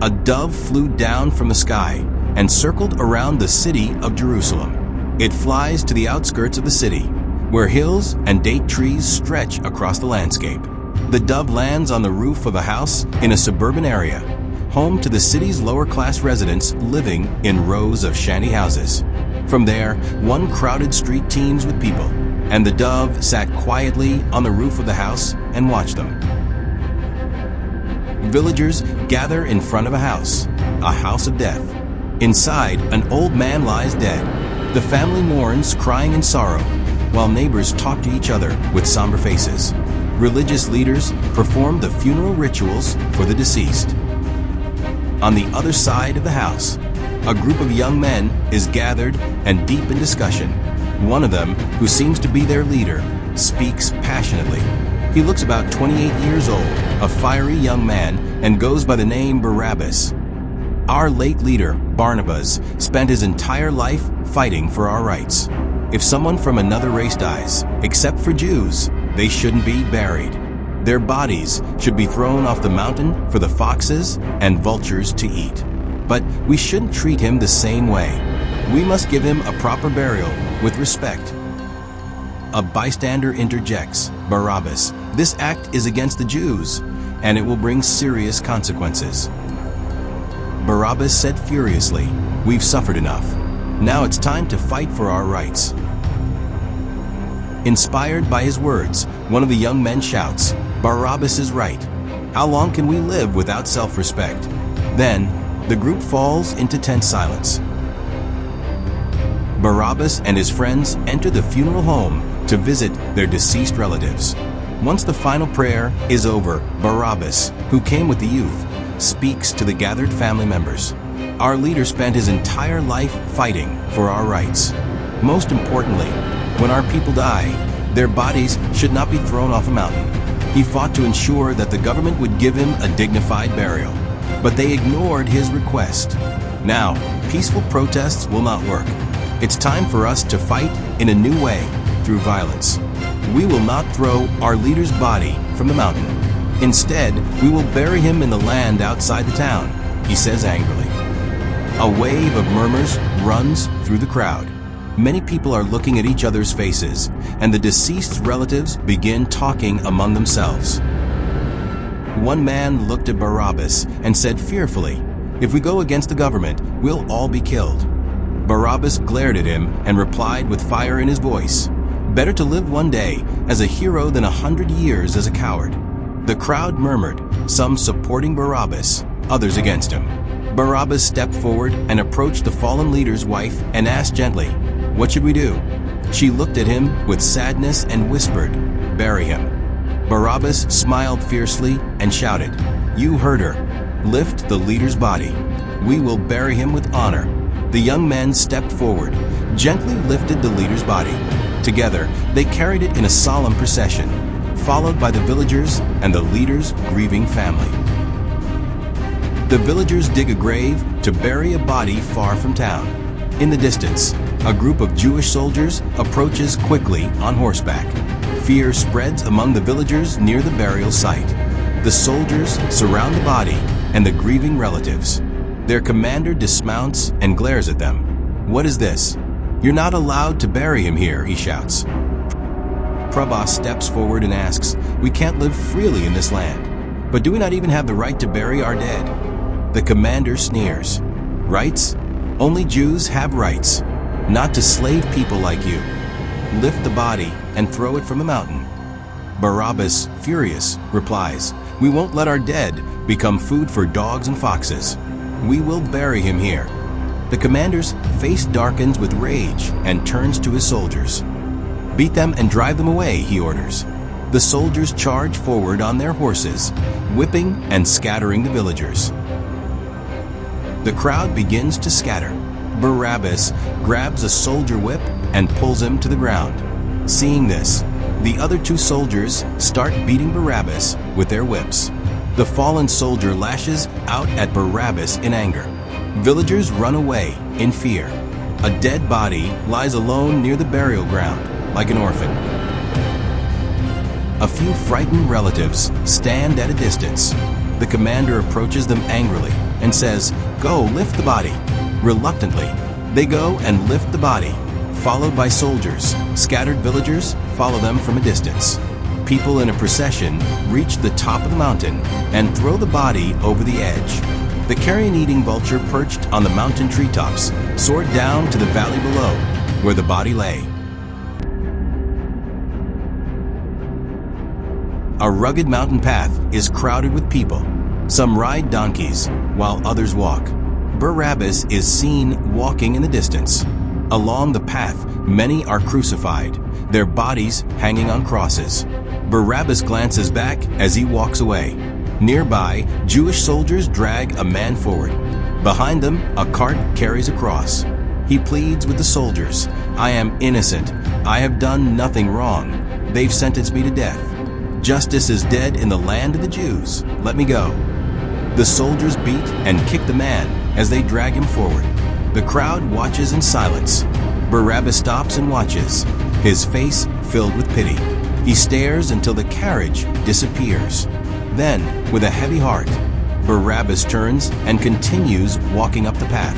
a dove flew down from the sky and circled around the city of Jerusalem. It flies to the outskirts of the city, where hills and date trees stretch across the landscape. The dove lands on the roof of a house in a suburban area, home to the city's lower-class residents living in rows of shanty houses. From there, one crowded street teems with people, and the dove sat quietly on the roof of the house and watched them. Villagers gather in front of a house of death. Inside, an old man lies dead. The family mourns, crying in sorrow, while neighbors talk to each other with somber faces. Religious leaders perform the funeral rituals for the deceased. On the other side of the house, a group of young men is gathered and deep in discussion. One of them, who seems to be their leader, speaks passionately. He looks about 28 years old, a fiery young man, and goes by the name Barabbas. Our late leader, Barabbas, spent his entire life fighting for our rights. If someone from another race dies, except for Jews, they shouldn't be buried. Their bodies should be thrown off the mountain for the foxes and vultures to eat. But we shouldn't treat him the same way. We must give him a proper burial with respect. A bystander interjects, Barabbas, this act is against the Jews, and it will bring serious consequences. Barabbas said furiously, we've suffered enough. Now it's time to fight for our rights. Inspired by his words, one of the young men shouts, Barabbas is right. How long can we live without self-respect? Then, the group falls into tense silence. Barabbas and his friends enter the funeral home to visit their deceased relatives. Once the final prayer is over, Barabbas, who came with the youth, speaks to the gathered family members. Our leader spent his entire life fighting for our rights. Most importantly, when our people die, their bodies should not be thrown off a mountain. He fought to ensure that the government would give him a dignified burial, but they ignored his request. Now, peaceful protests will not work. It's time for us to fight in a new way, through violence. We will not throw our leader's body from the mountain. Instead, we will bury him in the land outside the town, he says angrily. A wave of murmurs runs through the crowd. Many people are looking at each other's faces, and the deceased's relatives begin talking among themselves. One man looked at Barabbas and said fearfully, if we go against the government, we'll all be killed. Barabbas glared at him and replied with fire in his voice, better to live one day as a hero than 100 years as a coward. The crowd murmured, some supporting Barabbas, others against him. Barabbas stepped forward and approached the fallen leader's wife and asked gently, what should we do? She looked at him with sadness and whispered, bury him. Barabbas smiled fiercely and shouted, you heard her. Lift the leader's body. We will bury him with honor. The young men stepped forward, gently lifted the leader's body. Together, they carried it in a solemn procession, followed by the villagers and the leader's grieving family. The villagers dig a grave to bury a body far from town. In the distance, a group of Jewish soldiers approaches quickly on horseback. Fear spreads among the villagers near the burial site. The soldiers surround the body and the grieving relatives. Their commander dismounts and glares at them. What is this? You're not allowed to bury him here, he shouts. Barabbas steps forward and asks, we can't live freely in this land, but do we not even have the right to bury our dead? The commander sneers. Rights? Only Jews have rights, not to slave people like you. Lift the body and throw it from the mountain. Barabbas, furious, replies, we won't let our dead become food for dogs and foxes. We will bury him here. The commander's face darkens with rage and turns to his soldiers. Beat them and drive them away, he orders. The soldiers charge forward on their horses, whipping and scattering the villagers. The crowd begins to scatter. Barabbas grabs a soldier whip and pulls him to the ground. Seeing this, the other two soldiers start beating Barabbas with their whips. The fallen soldier lashes out at Barabbas in anger. Villagers run away in fear. A dead body lies alone near the burial ground, like an orphan. A few frightened relatives stand at a distance. The commander approaches them angrily and says, "Go, lift the body." Reluctantly, they go and lift the body, followed by soldiers. Scattered villagers follow them from a distance. People in a procession reach the top of the mountain and throw the body over the edge. The carrion-eating vulture perched on the mountain treetops soared down to the valley below, where the body lay. A rugged mountain path is crowded with people. Some ride donkeys, while others walk. Barabbas is seen walking in the distance. Along the path, many are crucified, their bodies hanging on crosses. Barabbas glances back as he walks away. Nearby, Jewish soldiers drag a man forward. Behind them, a cart carries a cross. He pleads with the soldiers, "I am innocent. I have done nothing wrong. They've sentenced me to death. Justice is dead in the land of the Jews. Let me go." The soldiers beat and kick the man as they drag him forward. The crowd watches in silence. Barabbas stops and watches, his face filled with pity. He stares until the carriage disappears. Then, with a heavy heart, Barabbas turns and continues walking up the path.